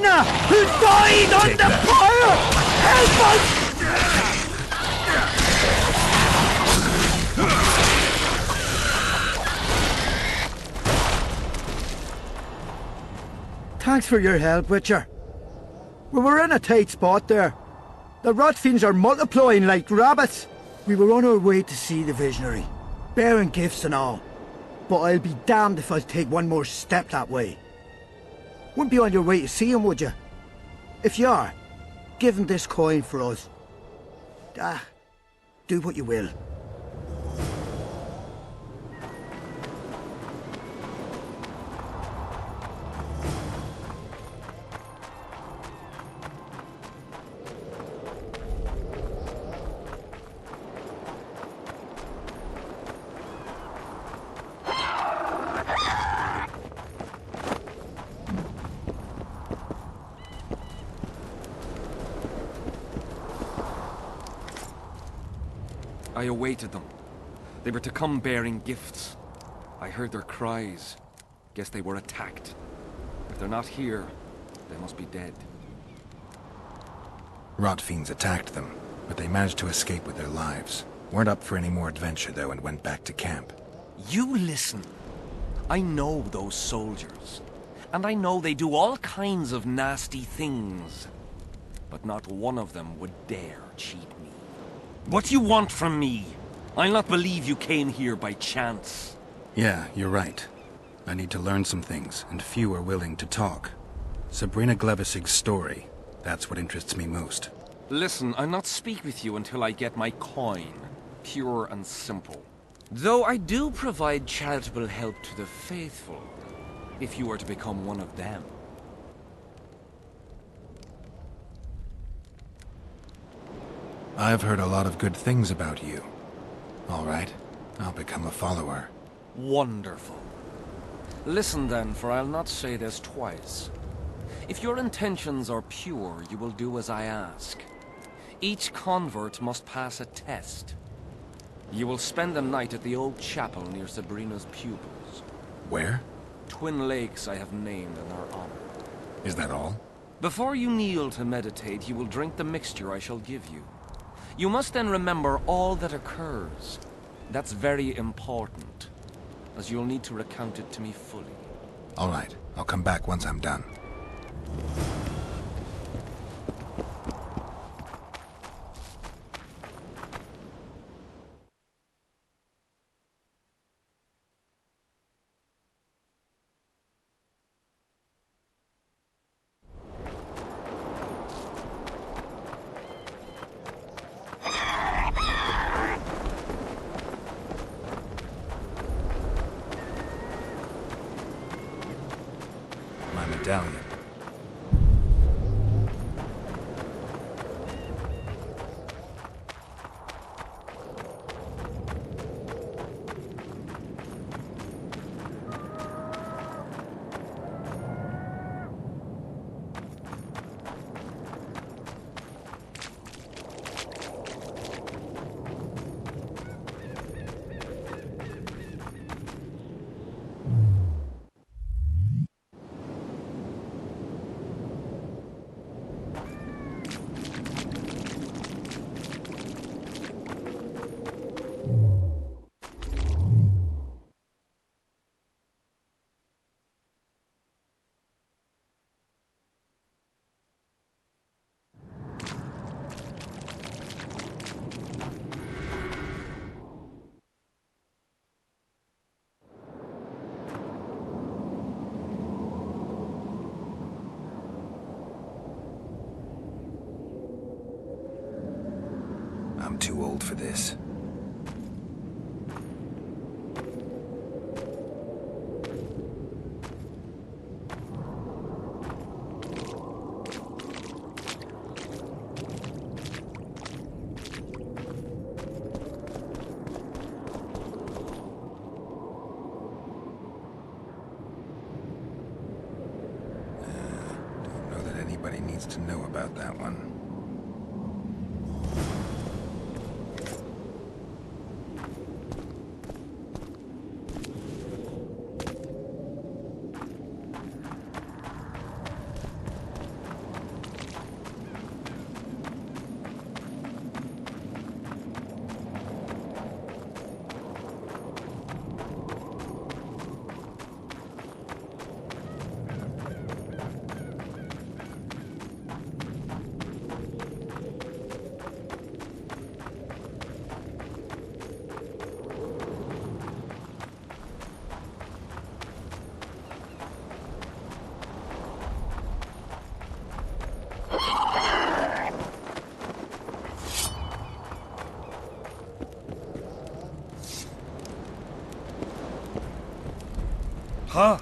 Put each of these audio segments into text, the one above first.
Sabrina, who died on the fire! Help us! Thanks for your help, Witcher. We were in a tight spot there. The rot fiends are multiplying like rabbits. We were on our way to see the visionary, bearing gifts and all. But I'll be damned if I'll take one more step that way. Wouldn't be on your way to see him, would you? If you are, give him this coin for us. Do what you will. I awaited them. They were to come bearing gifts. I heard their cries. Guess they were attacked. If they're not here, they must be dead. Rot fiends attacked them, but they managed to escape with their lives. Weren't up for any more adventure, though, and went back to camp. You listen. I know those soldiers. And I know they do all kinds of nasty things. But not one of them would dare cheat me. What do you want from me? I'll not believe you came here by chance. Yeah, you're right. I need to learn some things, and few are willing to talk. Sabrina Glevisig's story, that's what interests me most. Listen, I'll not speak with you until I get my coin. Pure and simple. Though I do provide charitable help to the faithful, if you were to become one of them. I've heard a lot of good things about you. All right, I'll become a follower. Wonderful. Listen then, for I'll not say this twice. If your intentions are pure, you will do as I ask. Each convert must pass a test. You will spend the night at the old chapel near Sabrina's pupils. Where? Twin lakes I have named in their honor. Is that all? Before you kneel to meditate, you will drink the mixture I shall give you. You must then remember all that occurs. That's very important, as you'll need to recount it to me fully. All right, I'll come back once I'm done. Medallion. I'm too old for this. Don't know that anybody needs to know about that one. Huh?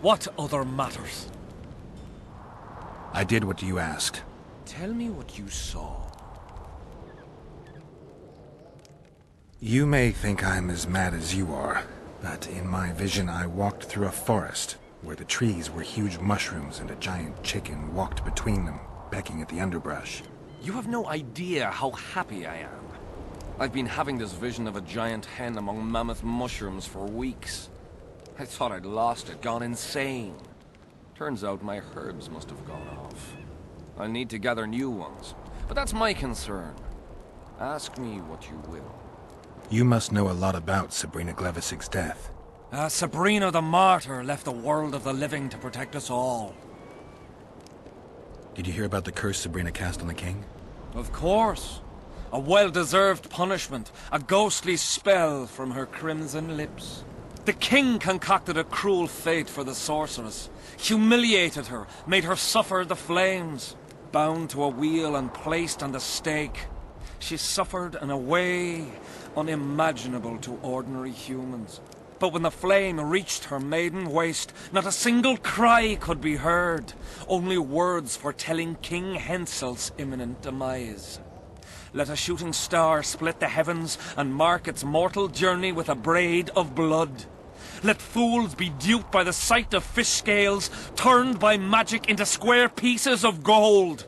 What other matters? I did what you asked. Tell me what you saw. You may think I'm as mad as you are, but in my vision I walked through a forest, where the trees were huge mushrooms and a giant chicken walked between them, pecking at the underbrush. You have no idea how happy I am. I've been having this vision of a giant hen among mammoth mushrooms for weeks. I thought I'd lost it, gone insane. Turns out my herbs must have gone off. I'll need to gather new ones, but that's my concern. Ask me what you will. You must know a lot about Sabrina Glevisig's death. Sabrina the Martyr left the world of the living to protect us all. Did you hear about the curse Sabrina cast on the king? Of course. A well-deserved punishment, a ghostly spell from her crimson lips. The king concocted a cruel fate for the sorceress, humiliated her, made her suffer the flames. Bound to a wheel and placed on the stake, she suffered in a way unimaginable to ordinary humans. But when the flame reached her maiden waist, not a single cry could be heard, only words foretelling King Hensel's imminent demise. Let a shooting star split the heavens and mark its mortal journey with a braid of blood. Let fools be duped by the sight of fish scales, turned by magic into square pieces of gold.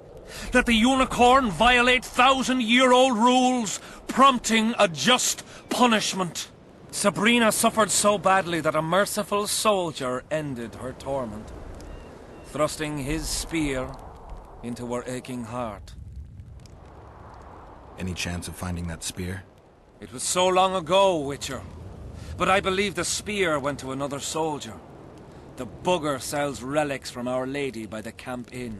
Let the unicorn violate thousand-year-old rules, prompting a just punishment. Sabrina suffered so badly that a merciful soldier ended her torment, thrusting his spear into her aching heart. Any chance of finding that spear? It was so long ago, Witcher. But I believe the spear went to another soldier. The bugger sells relics from Our Lady by the Camp Inn.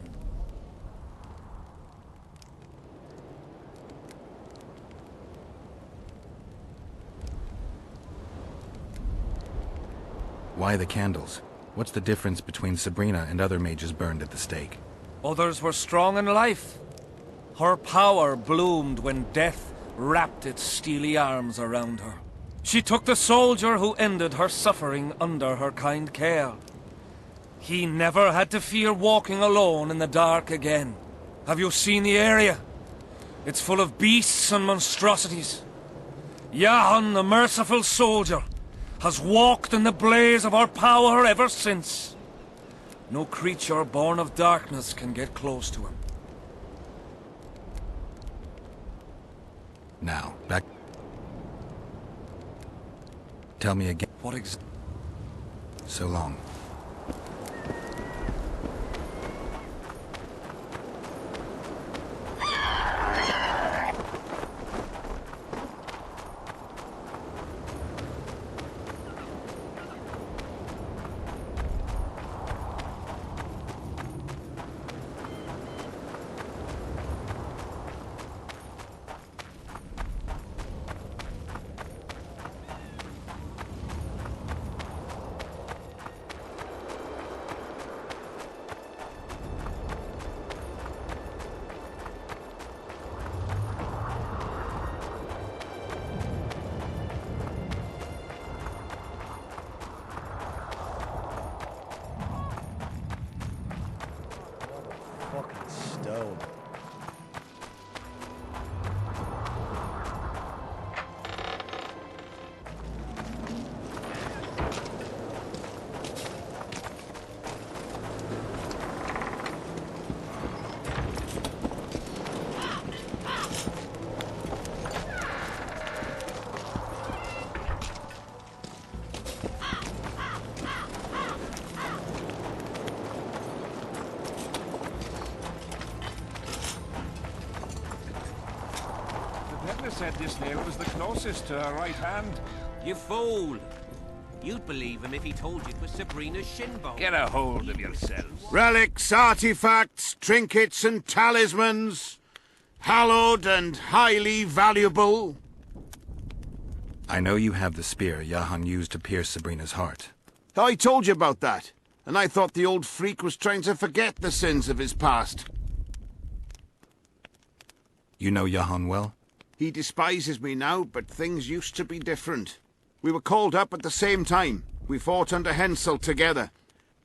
Why the candles? What's the difference between Sabrina and other mages burned at the stake? Others were strong in life. Her power bloomed when death wrapped its steely arms around her. She took the soldier who ended her suffering under her kind care. He never had to fear walking alone in the dark again. Have you seen the area? It's full of beasts and monstrosities. Jahan, the merciful soldier, has walked in the blaze of our power ever since. No creature born of darkness can get close to him. Now, back... Tell me again. What So long. Fucking stone. Said this nail was the closest to her right hand. You fool! You'd believe him if he told you it was Sabrina's shin bone. Get a hold of yourselves. Relics, artifacts, trinkets and talismans. Hallowed and highly valuable. I know you have the spear Jahan used to pierce Sabrina's heart. I told you about that, and I thought the old freak was trying to forget the sins of his past. You know Jahan well? He despises me now, but things used to be different. We were called up at the same time. We fought under Hensel together,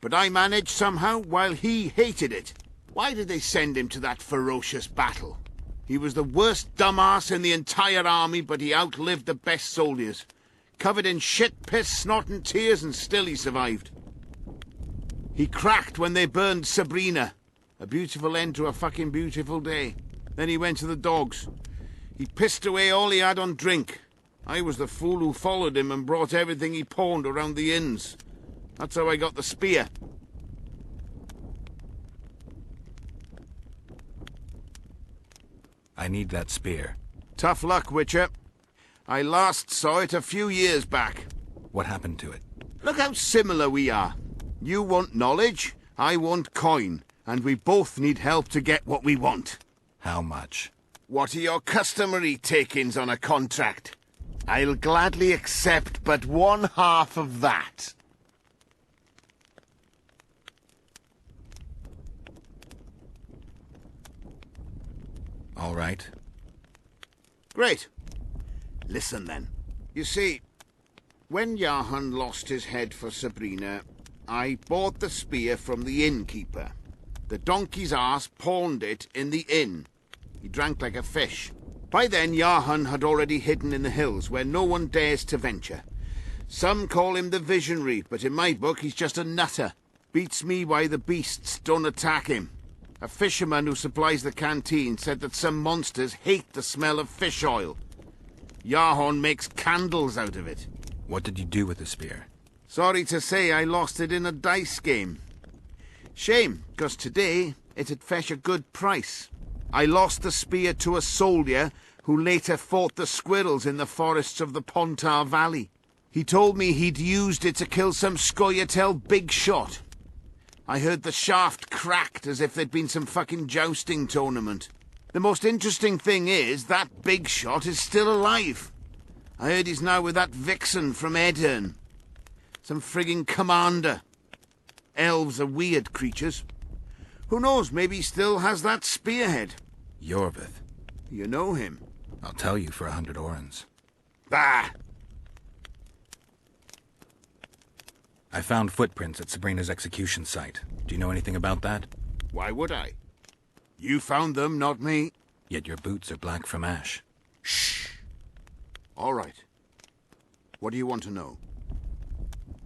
but I managed somehow while he hated it. Why did they send him to that ferocious battle? He was the worst dumbass in the entire army, but he outlived the best soldiers. Covered in shit, piss, snot and tears, and still he survived. He cracked when they burned Sabrina. A beautiful end to a fucking beautiful day. Then he went to the dogs. He pissed away all he had on drink. I was the fool who followed him and brought everything he pawned around the inns. That's how I got the spear. I need that spear. Tough luck, Witcher. I last saw it a few years back. What happened to it? Look how similar we are. You want knowledge, I want coin, and we both need help to get what we want. How much? What are your customary takings on a contract? I'll gladly accept but 1/2 of that. All right. Great. Listen then. You see, when Jahan lost his head for Sabrina, I bought the spear from the innkeeper. The donkey's ass pawned it in the inn. He drank like a fish. By then, Jahan had already hidden in the hills, where no one dares to venture. Some call him the Visionary, but in my book he's just a nutter. Beats me why the beasts don't attack him. A fisherman who supplies the canteen said that some monsters hate the smell of fish oil. Jahan makes candles out of it. What did you do with the spear? Sorry to say I lost it in a dice game. Shame, 'cause today it'd fetch a good price. I lost the spear to a soldier who later fought the squirrels in the forests of the Pontar Valley. He told me he'd used it to kill some Scoia'tael big shot. I heard the shaft cracked as if there'd been some fucking jousting tournament. The most interesting thing is that big shot is still alive. I heard he's now with that vixen from Edirn. Some frigging commander. Elves are weird creatures. Who knows, maybe he still has that spearhead. Yorvith. You know him? I'll tell you for 100 orens. Bah! I found footprints at Sabrina's execution site. Do you know anything about that? Why would I? You found them, not me. Yet your boots are black from ash. Shh! All right. What do you want to know?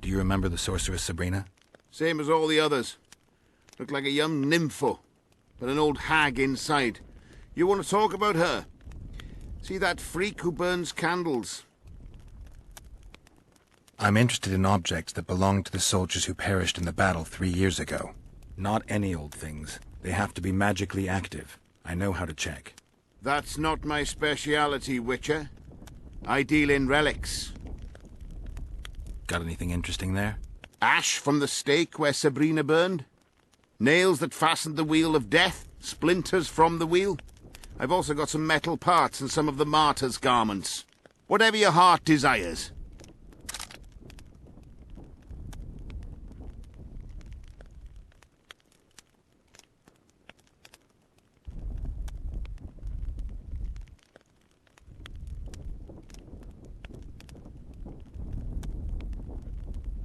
Do you remember the sorceress Sabrina? Same as all the others. Looked like a young nympho, but an old hag inside. You want to talk about her? See that freak who burns candles? I'm interested in objects that belonged to the soldiers who perished in the battle 3 years ago. Not any old things. They have to be magically active. I know how to check. That's not my speciality, Witcher. I deal in relics. Got anything interesting there? Ash from the stake where Sabrina burned. Nails that fastened the wheel of death. Splinters from the wheel. I've also got some metal parts and some of the martyr's garments. Whatever your heart desires.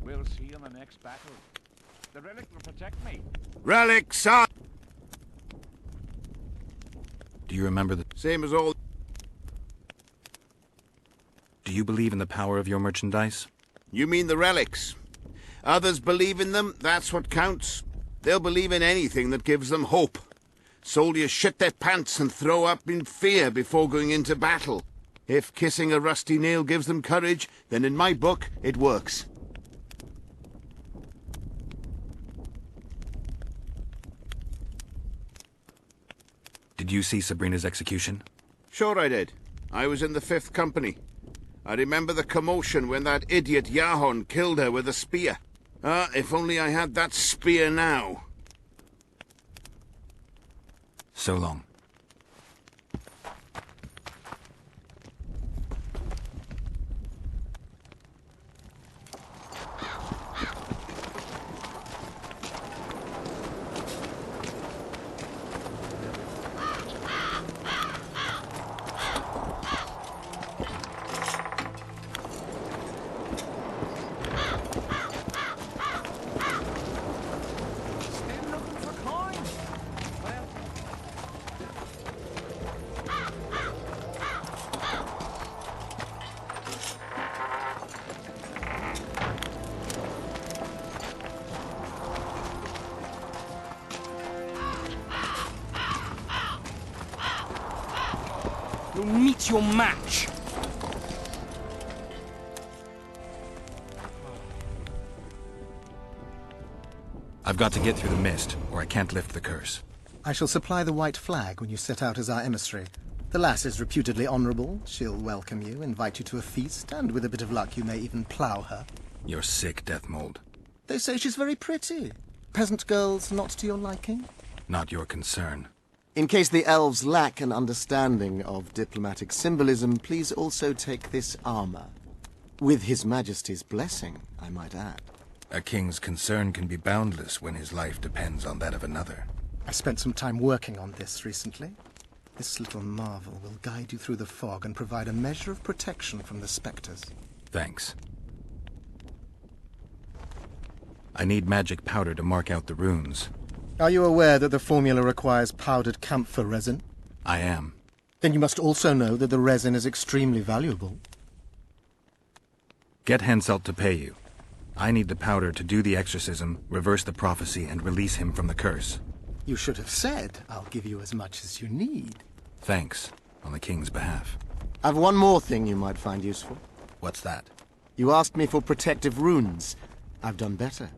We'll see in the next battle. The relic will protect me. Relics are... Do you remember the... Same as all... Do you believe in the power of your merchandise? You mean the relics? Others believe in them, that's what counts. They'll believe in anything that gives them hope. Soldiers shit their pants and throw up in fear before going into battle. If kissing a rusty nail gives them courage, then in my book, it works. Did you see Sabrina's execution? Sure I did. I was in the 5th Company. I remember the commotion when that idiot Jahan killed her with a spear. Ah, if only I had that spear now. So long. You'll meet your match. I've got to get through the mist, or I can't lift the curse. I shall supply the white flag when you set out as our emissary. The lass is reputedly honourable. She'll welcome you, invite you to a feast, and with a bit of luck you may even plough her. You're sick, Death Mold. They say she's very pretty. Peasant girls not to your liking? Not your concern. In case the elves lack an understanding of diplomatic symbolism, please also take this armor. With His Majesty's blessing, I might add. A king's concern can be boundless when his life depends on that of another. I spent some time working on this recently. This little marvel will guide you through the fog and provide a measure of protection from the spectres. Thanks. I need magic powder to mark out the runes. Are you aware that the formula requires powdered camphor resin? I am. Then you must also know that the resin is extremely valuable. Get Henselt to pay you. I need the powder to do the exorcism, reverse the prophecy, and release him from the curse. You should have said, I'll give you as much as you need. Thanks, on the king's behalf. I've one more thing you might find useful. What's that? You asked me for protective runes. I've done better.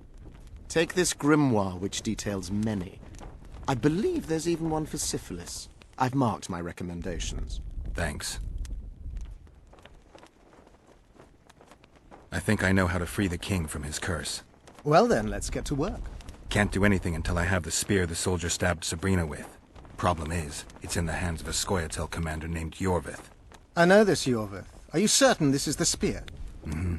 Take this grimoire, which details many. I believe there's even one for syphilis. I've marked my recommendations. Thanks. I think I know how to free the king from his curse. Well then, let's get to work. Can't do anything until I have the spear the soldier stabbed Sabrina with. Problem is, it's in the hands of a Scoia'tael commander named Yorvith. I know this Yorvith. Are you certain this is the spear? Mm-hmm.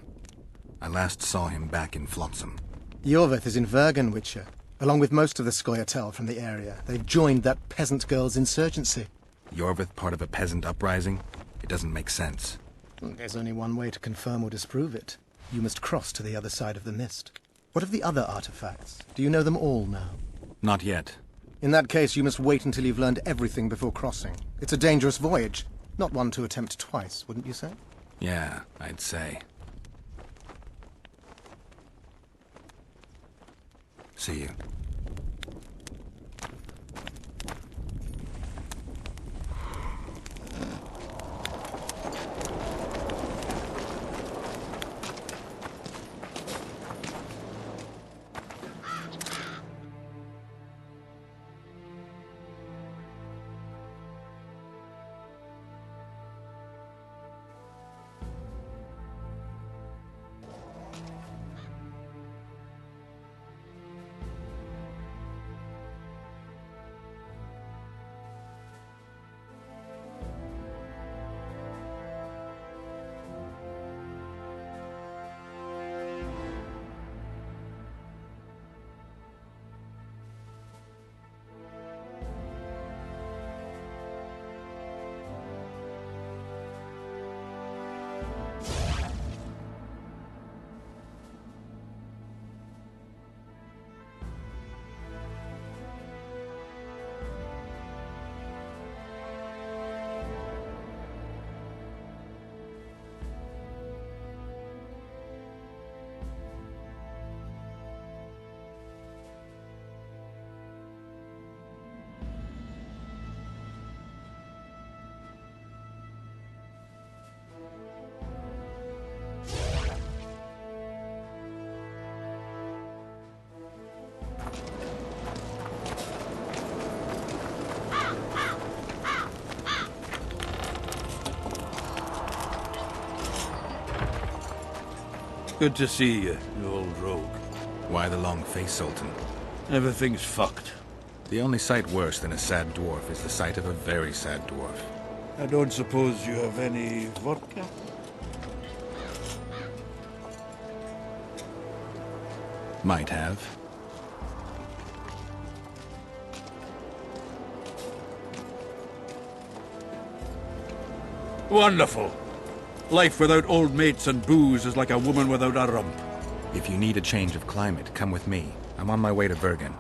I last saw him back in Flopsum. Yorvith is in Vergen, Witcher, along with most of the Scoia'tael from the area. They've joined that peasant girl's insurgency. Yorvith part of a peasant uprising? It doesn't make sense. There's only one way to confirm or disprove it. You must cross to the other side of the mist. What of the other artifacts? Do you know them all now? Not yet. In that case, you must wait until you've learned everything before crossing. It's a dangerous voyage. Not one to attempt twice, wouldn't you say? Yeah, I'd say. See you. Good to see you, you old rogue. Why the long face, Sultan? Everything's fucked. The only sight worse than a sad dwarf is the sight of a very sad dwarf. I don't suppose you have any vodka? Might have. Wonderful. Life without old mates and booze is like a woman without a rump. If you need a change of climate, come with me. I'm on my way to Vergen.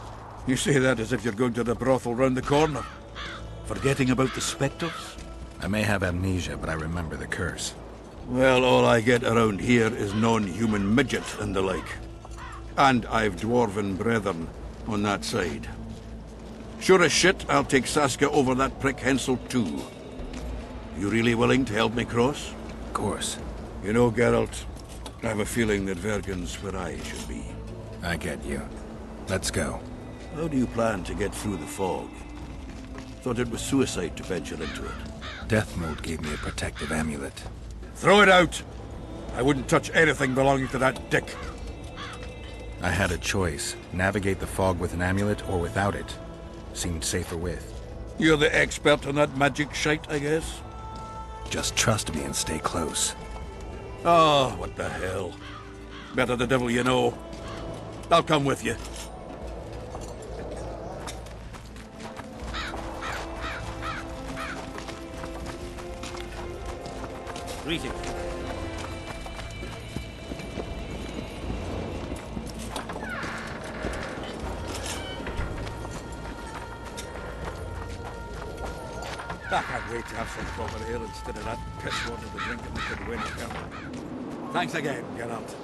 You say that as if you're going to the brothel round the corner. Forgetting about the spectres? I may have amnesia, but I remember the curse. Well, all I get around here is non-human midget and the like. And I've dwarven brethren on that side. Sure as shit, I'll take Saska over that prick Hensel too. You really willing to help me cross? Of course. You know, Geralt, I have a feeling that Vergen's where I should be. I get you. Let's go. How do you plan to get through the fog? Thought it was suicide to venture into it. Death Mode gave me a protective amulet. Throw it out! I wouldn't touch anything belonging to that dick. I had a choice. Navigate the fog with an amulet or without it. Seemed safer with. You're the expert on that magic shite, I guess? Just trust me and stay close. Oh, what the hell. Better the devil you know. I'll come with you. Greetings. I can't wait to have some proper ale instead of that piss water the drinking we could win again. Thanks again, Geralt.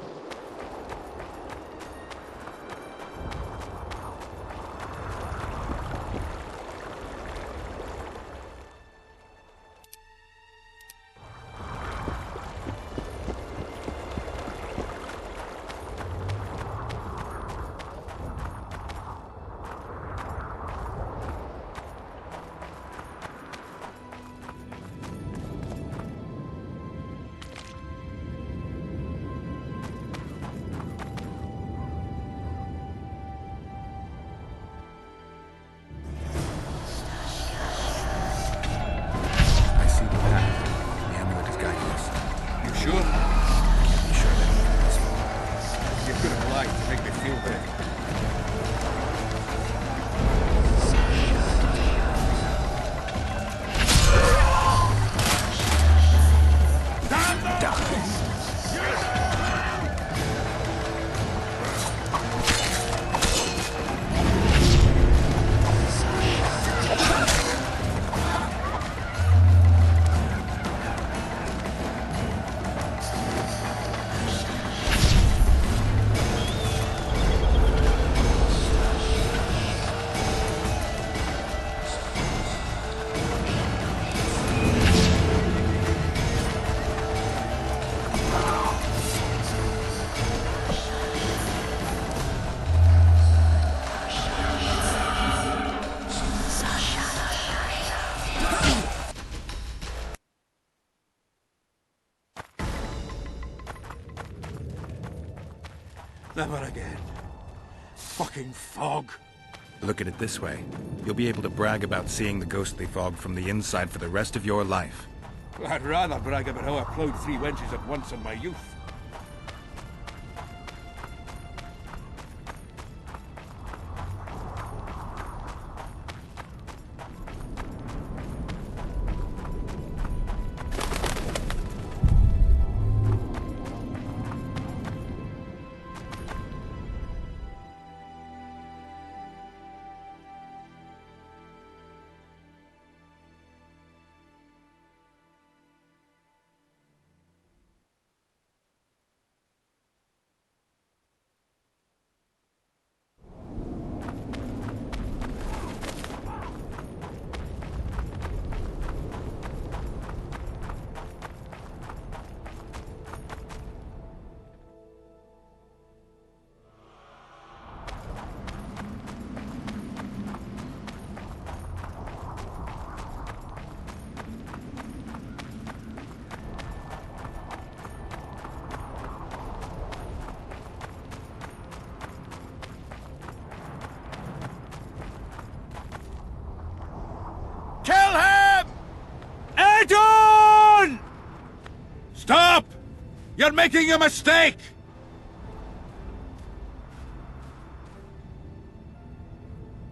Never again. Fucking fog. Look at it this way. You'll be able to brag about seeing the ghostly fog from the inside for the rest of your life. I'd rather brag about how I ploughed 3 wenches at once in my youth. Stop! You're making a mistake!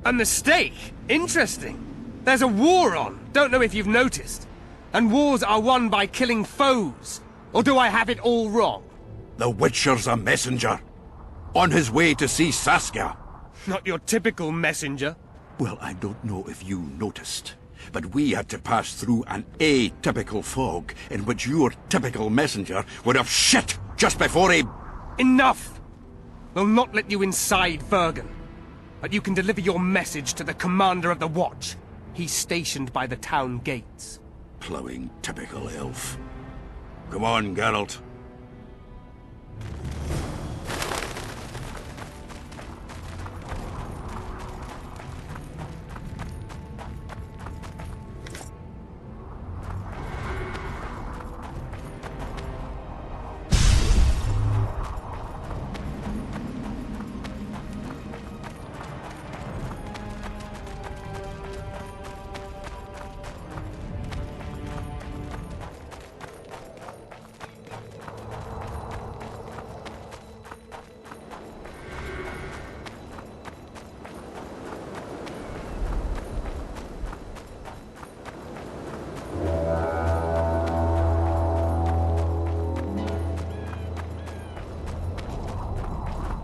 A mistake? Interesting. There's a war on. Don't know if you've noticed. And wars are won by killing foes. Or do I have it all wrong? The Witcher's a messenger. On his way to see Saskia. Not your typical messenger. Well, I don't know if you noticed, but we had to pass through an atypical fog in which your typical messenger would have shit just before he... Enough! We'll not let you inside Vergen. But you can deliver your message to the commander of the watch. He's stationed by the town gates. plowing typical elf. Come on, Geralt.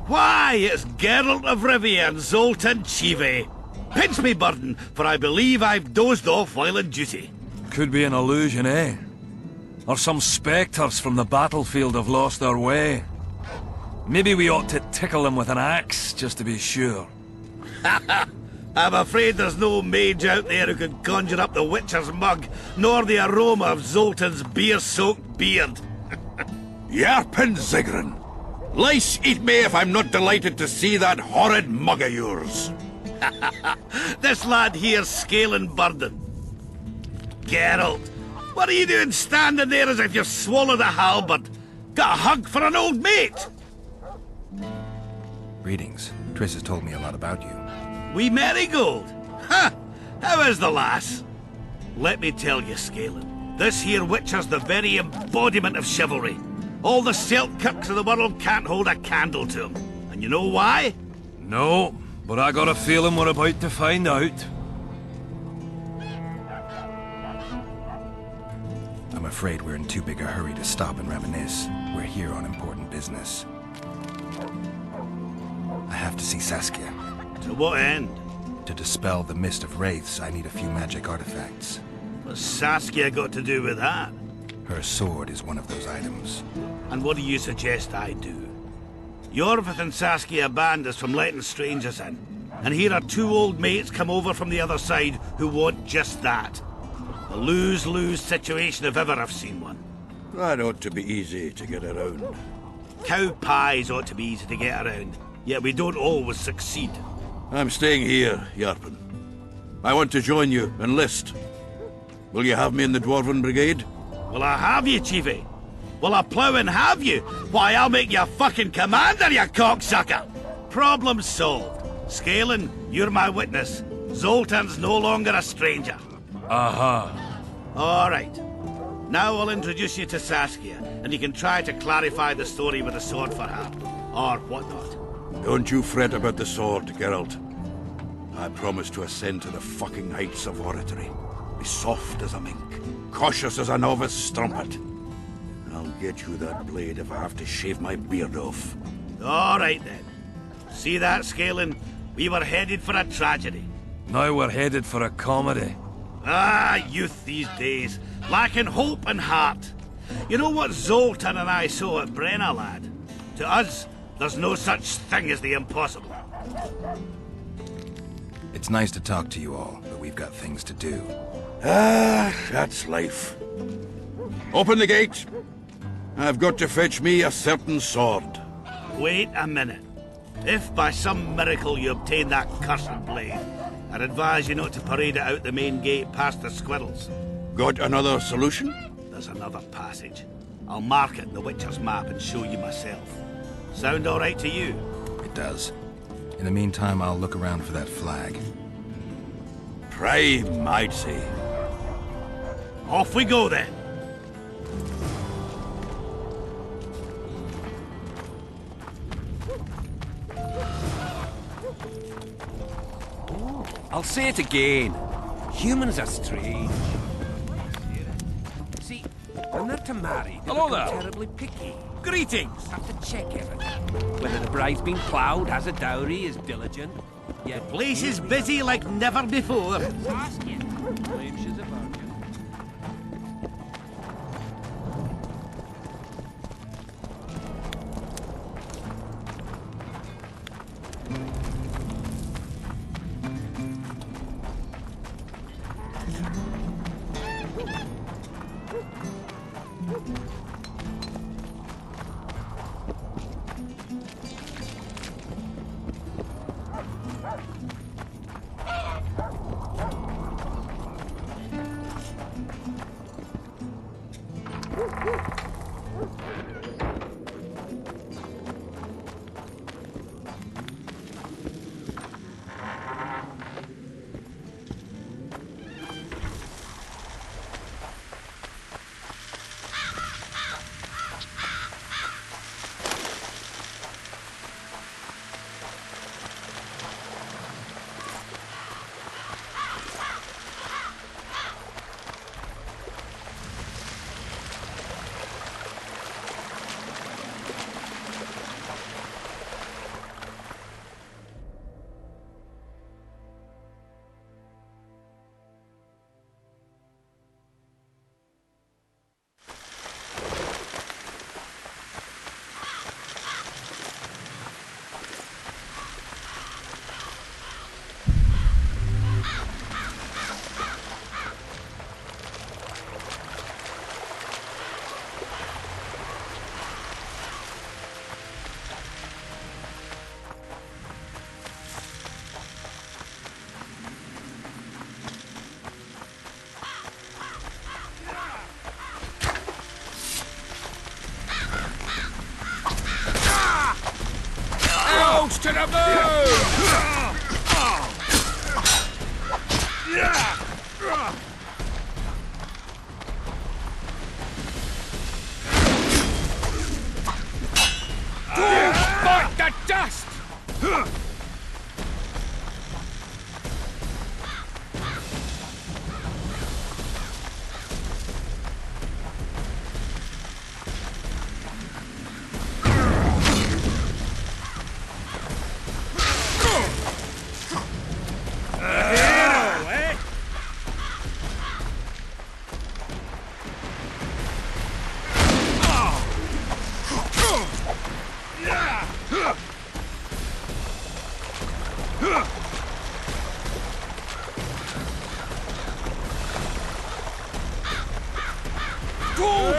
Why, it's Geralt of Rivia and Zoltan Chive. Pinch me, Burden, for I believe I've dozed off while on duty. Could be an illusion, eh? Or some spectres from the battlefield have lost their way. Maybe we ought to tickle them with an axe, just to be sure. I'm afraid there's no mage out there who can conjure up the Witcher's mug, nor the aroma of Zoltan's beer-soaked beard. Yarpin Zigrin! Lice eat me if I'm not delighted to see that horrid mug of yours. This lad here's scaling Burden. Geralt, what are you doing standing there as if you've swallowed a halberd? Got a hug for an old mate? Greetings. Triss has told me a lot about you. Wee Marigold? Ha! How is the lass? Let me tell you, Scalen, this here Witcher's the very embodiment of chivalry. All the Selkirks of the world can't hold a candle to him. And you know why? No, but I got a feeling we're about to find out. I'm afraid we're in too big a hurry to stop and reminisce. We're here on important business. I have to see Saskia. To what end? To dispel the mist of wraiths, I need a few magic artifacts. What's Saskia got to do with that? Her sword is one of those items. And what do you suggest I do? Yorvith and Saskia banned us from letting strangers in. And here are two old mates come over from the other side who want just that. A lose-lose situation if ever I've seen one. That ought to be easy to get around. Cow pies ought to be easy to get around, yet we don't always succeed. I'm staying here, Yarpin. I want to join you, enlist. Will you have me in the Dwarven Brigade? Will I have you, Chiefy? Will I plough and have you? Why, I'll make you a fucking commander, you cocksucker! Problem solved. Scalen, you're my witness. Zoltan's no longer a stranger. Aha. All right. Now I'll introduce you to Saskia, and you can try to clarify the story with a sword for her. Or whatnot. Don't you fret about the sword, Geralt. I promise to ascend to the fucking heights of oratory. Be soft as a mink, cautious as a novice strumpet. I'll get you that blade if I have to shave my beard off. All right, then. See that, Scalen? We were headed for a tragedy. Now we're headed for a comedy. Ah, youth these days, lacking hope and heart. You know what Zoltan and I saw at Brenna, lad? To us, there's no such thing as the impossible. It's nice to talk to you all, but we've got things to do. Ah, that's life. Open the gate. I've got to fetch me a certain sword. Wait a minute. If by some miracle you obtain that cursed blade, I'd advise you not to parade it out the main gate past the squirrels. Got another solution? There's another passage. I'll mark it in the Witcher's map and show you myself. Sound all right to you? It does. In the meantime, I'll look around for that flag. Prime, I'd say. Off we go, then. I'll say it again. Humans are strange. See, when they're to marry, they Hello become there. terribly picky. Greetings. Have to check everything. Whether the bride's been ploughed, has a dowry, is diligent. Yet Place is busy like never before. Ask it. Claims she's a virgin. To the moon! Bite the dust! Go!